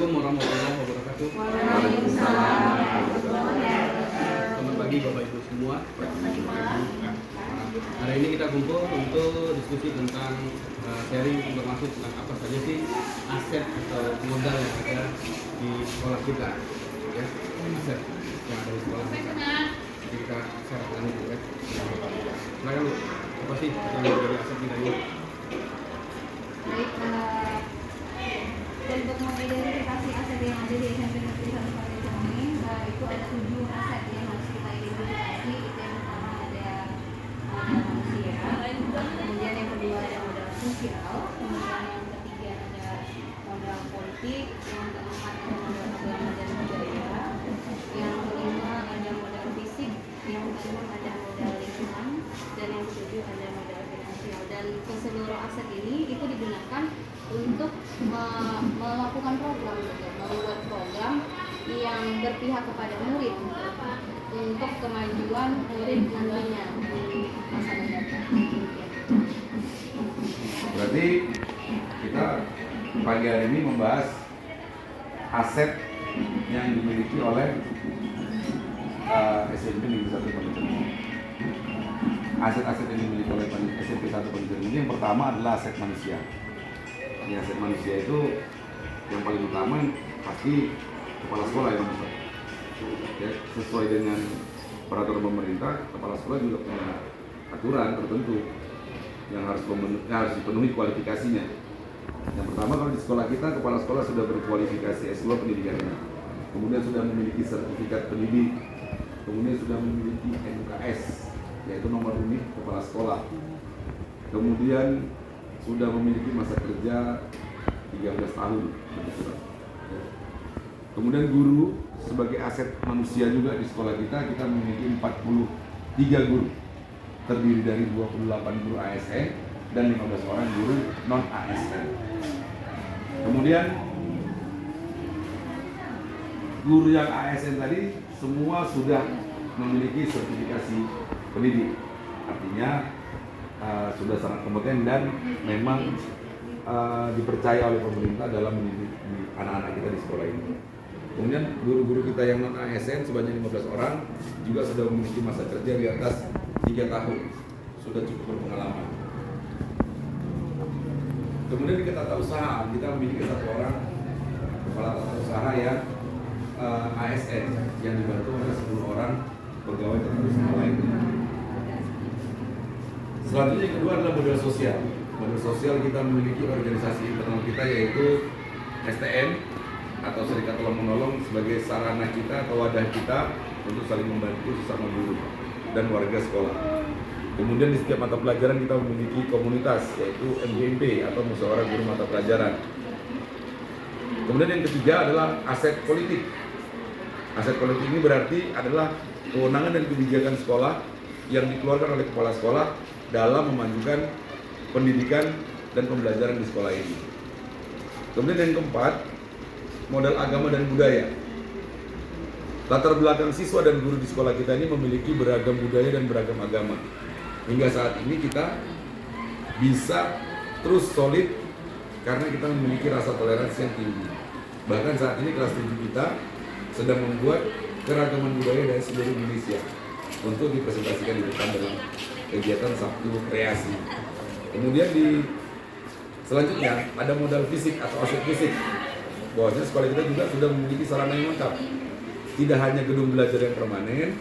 Assalamualaikum warahmatullahi wabarakatuh. Waalaikumsalam. Selamat pagi Bapak Ibu semua. Hari ini kita kumpul untuk diskusi tentang sharing informasi tentang apa saja sih aset atau modal yang ada di sekolah kita, ya, aset yang ada di sekolah kita. Jadi kita share tentang itu, ya. Silakan Bu, apa sih yang menjadi aset kita ini? Baik, untuk mengidentifikasi aset yang ada di SMP Negeri 1 Palimanan ini, itu ada 7 aset yang harus kita identifikasi. Itu yang pertama ada modal manusia, kemudian yang kedua ada modal sosial, kemudian yang ketiga ada modal politik, yang keempat ada modal agama dan budaya, yang kelima ada modal fisik, yang keenam ada modal lingkungan, dan yang ketujuh ada modal finansial. Dan keseluruh aset ini itu digunakan untuk melakukan program, membuat program yang berpihak kepada murid untuk kemajuan murid nantinya di masa mendatang. Berarti kita pagi hari ini membahas aset yang dimiliki oleh SMP Negeri 1 Palimanan. Aset-aset yang dimiliki oleh SMP 1 Palimanan ini yang pertama adalah aset manusia. Ya, aset manusia itu yang paling utama pasti kepala sekolah yang nomor. Ya, sesuai dengan peraturan pemerintah, kepala sekolah juga punya aturan tertentu yang harus dipenuhi kualifikasinya. Yang pertama, kalau di sekolah kita, kepala sekolah sudah berkualifikasi S2 pendidikannya, kemudian sudah memiliki sertifikat pendidik, kemudian sudah memiliki NUKS, yaitu nomor unit kepala sekolah, kemudian sudah memiliki masa kerja 13 tahun. Kemudian guru sebagai aset manusia juga di sekolah kita memiliki 43 guru, terdiri dari 28 guru ASN dan 15 orang guru non ASN. Kemudian guru yang ASN tadi semua sudah memiliki sertifikasi pendidik, artinya sudah sangat kompeten dan memang dipercaya oleh pemerintah dalam mendidik anak-anak kita di sekolah ini. Kemudian guru-guru kita yang non ASN sebanyak 15 orang juga sudah memiliki masa kerja di atas 3 tahun, sudah cukup berpengalaman. Kemudian di ketatausahaan kita memiliki 1 orang kepala tata usaha yang ASN yang dibantu oleh 10 orang pegawai tata usaha lainnya. Selanjutnya yang kedua adalah modal sosial. Modal sosial kita memiliki organisasi internal kita yaitu STM atau Serikat Tolong Menolong sebagai sarana kita atau wadah kita untuk saling membantu sesama guru dan warga sekolah. Kemudian di setiap mata pelajaran kita memiliki komunitas yaitu MGMP atau Musyawarah Guru Mata Pelajaran. Kemudian yang ketiga adalah aset politik. Aset politik ini berarti adalah kewenangan dan kebijakan sekolah yang dikeluarkan oleh kepala sekolah dalam memajukan pendidikan dan pembelajaran di sekolah ini. Kemudian yang keempat, modal agama dan budaya. Latar belakang siswa dan guru di sekolah kita ini memiliki beragam budaya dan beragam agama. Hingga saat ini kita bisa terus solid karena kita memiliki rasa toleransi yang tinggi. Bahkan saat ini kelas 7 kita sedang membuat keragaman budaya dari seluruh Indonesia untuk dipresentasikan di depan dalam kegiatan Sabtu Kreasi. Kemudian selanjutnya ada modal fisik atau aset fisik. Bahwasanya sekolah kita juga sudah memiliki sarana yang lengkap. Tidak hanya gedung belajar yang permanen,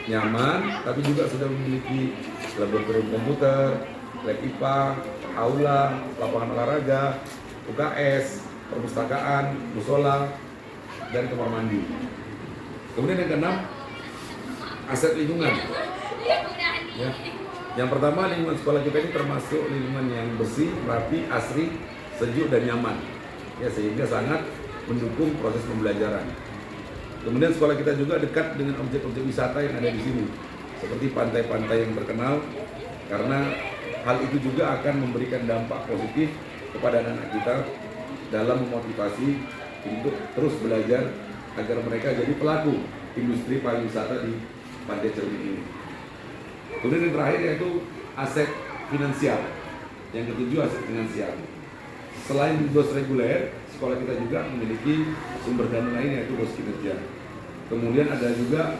nyaman, tapi juga sudah memiliki laboratorium komputer, lab IPA, aula, lapangan olahraga, UKS, perpustakaan, musola, dan kamar mandi. Kemudian yang keenam, aset lingkungan. Ya. Yang pertama, lingkungan sekolah kita ini termasuk lingkungan yang bersih, rapi, asri, sejuk, dan nyaman. Ya, sehingga sangat mendukung proses pembelajaran. Kemudian sekolah kita juga dekat dengan objek-objek wisata yang ada di sini, seperti pantai-pantai yang terkenal, karena hal itu juga akan memberikan dampak positif kepada anak-anak kita dalam memotivasi untuk terus belajar agar mereka jadi pelaku industri pariwisata di Pantai Cermin ini. Kemudian yang terakhir yaitu aset finansial. Yang ketujuh aset finansial. Selain dos reguler, sekolah kita juga memiliki sumber dana lain yaitu bos kinerja. Kemudian ada juga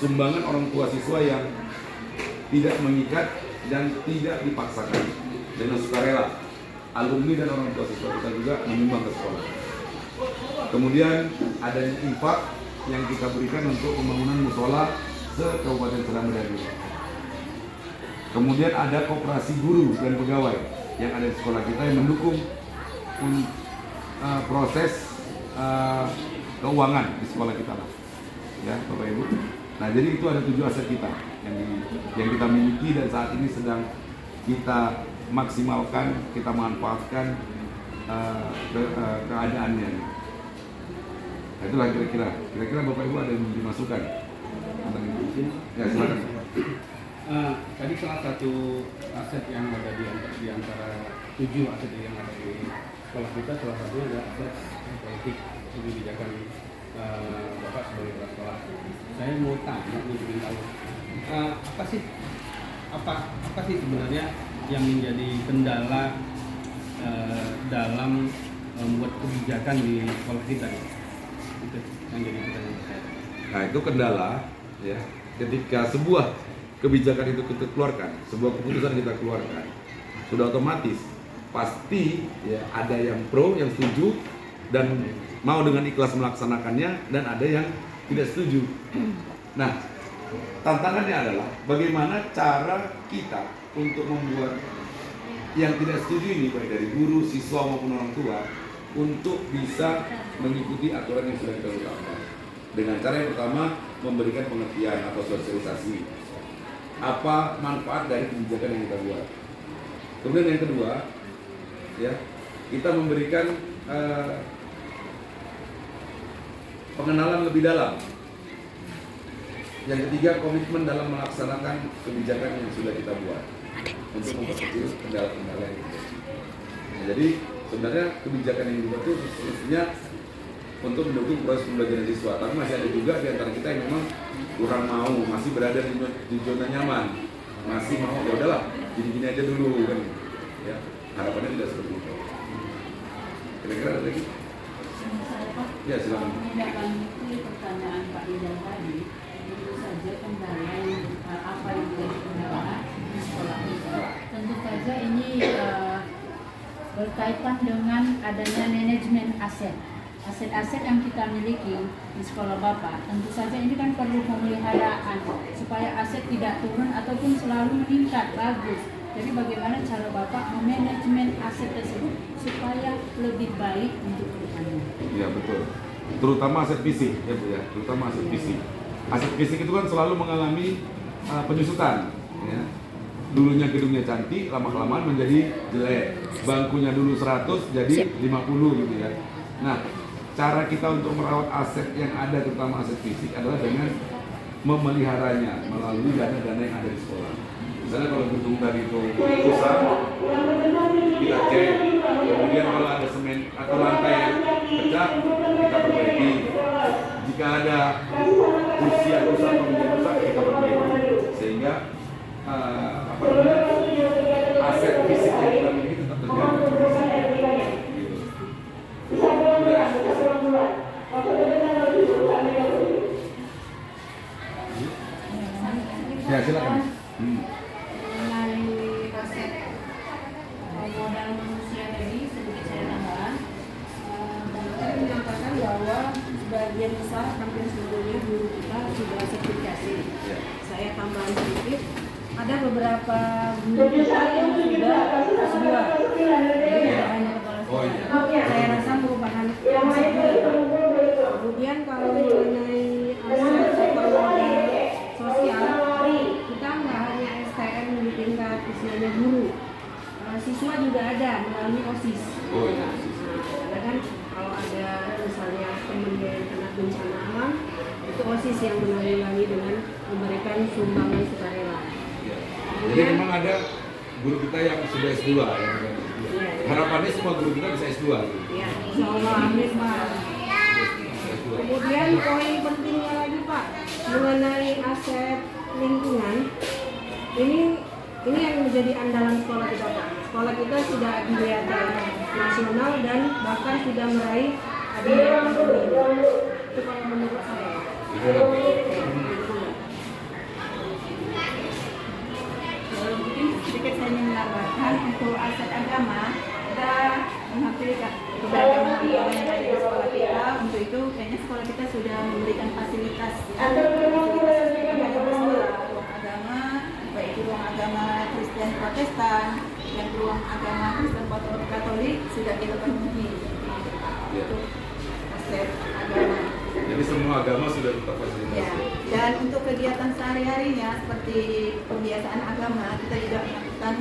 sumbangan orang tua siswa yang tidak mengikat dan tidak dipaksakan, dengan sukarela. Alumni dan orang tua siswa kita juga menyumbang ke sekolah. Kemudian adanya infak yang kita berikan untuk pembangunan musola se-Kabupaten Serdang Bedagai. Kemudian ada koperasi guru dan pegawai yang ada di sekolah kita yang mendukung proses keuangan di sekolah kita lah, ya Bapak Ibu. Nah jadi itu ada 7 aset kita yang kita miliki dan saat ini sedang kita maksimalkan, kita manfaatkan keadaannya. Nah, itulah kira-kira Bapak Ibu ada yang dimasukkan tentang itu? Ya silakan. Tadi salah satu aset yang ada di antara 7 aset yang ada di sekolah kita, salah satunya adalah aset politik kebijakan Bapak sebagai kepala sekolah. Saya mau tanya, ingin tahu apa sih sebenarnya yang menjadi kendala dalam membuat kebijakan di sekolah kita? Itu yang jadi pertanyaan saya. Nah itu kendala, ya. Ketika sebuah kebijakan itu kita keluarkan, sebuah keputusan kita keluarkan, sudah otomatis pasti ya ada yang pro, yang setuju dan mau dengan ikhlas melaksanakannya, dan ada yang tidak setuju. Nah, tantangannya adalah bagaimana cara kita untuk membuat yang tidak setuju ini, baik dari guru, siswa maupun orang tua, untuk bisa mengikuti aturan yang sudah kita tetapkan. Dengan cara yang pertama, memberikan pengertian atau sosialisasi apa manfaat dari kebijakan yang kita buat. Kemudian yang kedua, ya, kita memberikan pengenalan lebih dalam. Yang ketiga, komitmen dalam melaksanakan kebijakan yang sudah kita buat untuk memperkecil kendala-kendala yang ada. Nah, jadi sebenarnya kebijakan yang dibuat itu semestinya untuk mendukung proses pembelajaran siswa, tapi masih ada juga di antara kita yang memang kurang mau, masih berada di zona nyaman, masih mau ya udahlah gini-gini aja dulu kan, ya harapannya tidak seperti itu. Kira-kira ada lagi? Ya silakan. Menindaklanjuti pertanyaan Pak Idam tadi, tentu saja kendala yang apa yang menjadi kendala di sekolah kita. Tentu saja ini berkaitan dengan adanya manajemen aset. Aset-aset yang kita miliki di sekolah Bapak, tentu saja ini kan perlu pemeliharaan supaya aset tidak turun ataupun selalu meningkat, bagus. Jadi bagaimana cara Bapak memanajemen aset tersebut supaya lebih baik untuk kedepannya? Iya betul. Terutama aset fisik, ya Bu ya. Terutama aset fisik. Aset fisik itu kan selalu mengalami penyusutan. Ya. Dulunya gedungnya cantik, lama-kelamaan menjadi jelek. Bangkunya dulu 100 jadi 50 gitu ya. Nah, cara kita untuk merawat aset yang ada, terutama aset fisik, adalah dengan memeliharanya melalui dana-dana yang ada di sekolah. Misalnya kalau gedung tadi itu rusak, kita cek. Kemudian kalau ada semen atau lantai yang pecah, kita perbaiki. Jika ada kursi yang rusak atau meja rusak, kita perbaiki. Sehingga aset fisik yang kita miliki tetap terjaga. Gitu. Ya silakan. Mengenai aset modal manusia tadi, sedikit saya tambahkan. Bapak menyatakan bahwa sebagian besar hampir seluruhnya guru kita sudah sertifikasi. Saya tambahan sedikit, ada beberapa guru kita yang sudah S2. Jadi tidak hanya kepala sekolah. Saya rasa merupakan kemudian kalau mengenai aset atau modal sosial, kita nggak hanya STM di tingkat istilahnya guru, siswa juga ada melalui OSIS. Ada kan kalau ada misalnya teman yang kena bencana alam, itu OSIS yang menangani dengan memberikan sumbangan sukarela. Jadi memang ada guru kita yang sudah S2 ya. Harapannya semua guru kita bisa S2. Ya, insya Allah, amin Pak. Kemudian poin pentingnya lagi Pak, mengenai aset lingkungan, ini yang menjadi andalan sekolah kita Pak. sekolah kita sudah dilihatkan nasional dan bahkan sudah meraih hadiah akademik. Itu kalau menurut saya. Mungkin sedikit saya ingin menambahkan untuk aset agama, kita mengakui keberagaman agama yang ada di sekolah kita. Untuk itu kayaknya sekolah kita sudah memberikan fasilitas ruang agama, baik itu ruang agama Kristen Protestan dan ruang agama Kristen Katolik sudah kita penuhi untuk aset agama. Jadi semua agama sudah Ya, terfasilitasi. dan untuk kegiatan sehari-harinya seperti pembiasaan agama, kita juga melakukan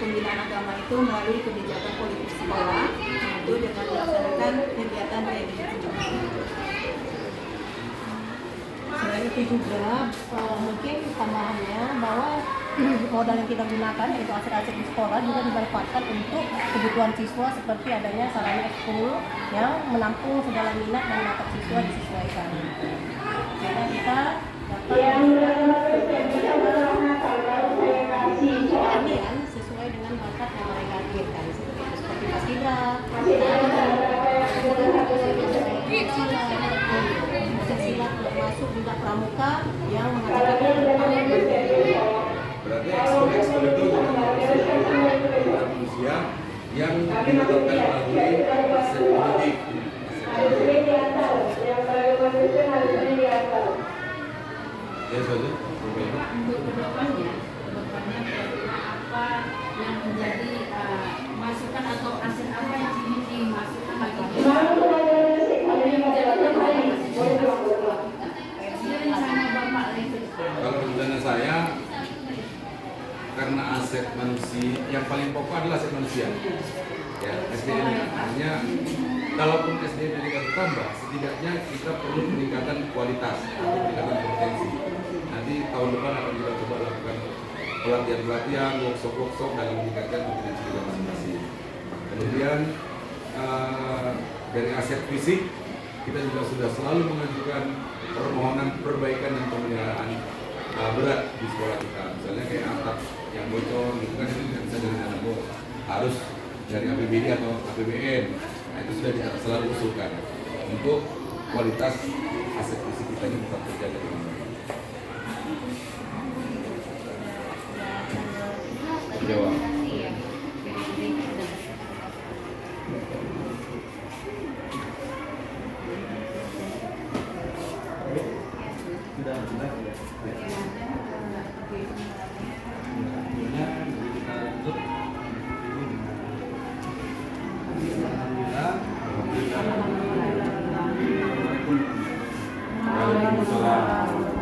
pembinaan agama itu melalui kebijakan politik sekolah itu dengan melaksanakan kegiatan religius. Selain itu juga mungkin tambahannya bahwa modal yang kita gunakan yaitu aset-aset di sekolah juga dimanfaatkan untuk kebutuhan siswa seperti adanya sarana ekskul yang menampung segala minat dan bakat siswa disesuaikan. Sehingga kita dapat keahlian sesuai dengan bakat yang mereka inginkan seperti paskibra, musik silat termasuk juga pramuka yang mengajarkan Berarti ekskul itu juga manusia yang dilakukan melalui aset politik. Ya saja. Untuk kedepannya apa yang menjadi masukan atau aset apa yang ingin dimasukkan lagi rencana Bapak lagi ke depan? Kalau rencana saya, karena aset manusia yang paling pokok adalah aset manusia. Ya, SDM artinya kalaupun SDM kita bertambah, setidaknya kita perlu peningkatan kualitas atau peningkatan kompetensi. Nanti tahun depan akan kita coba lakukan pelatihan-pelatihan, workshop dalam meningkatkan kompetensi kita masing-masing. Kemudian dari aset fisik, kita juga sudah selalu mengajukan permohonan perbaikan dan pemeliharaan berat di sekolah kita. Misalnya kayak atap yang bocor, gitu kan, itu tidak bisa dari dana bos, harus dari APBD atau APBN. Nah, itu sudah kita selalu usulkan untuk kualitas aset fisik kita ini tetap terjaga dengan baik. Jawab. Sudah jelas ya. Kemudian kita tutup ini dengan Alhamdulillah. Waalaikumsalam.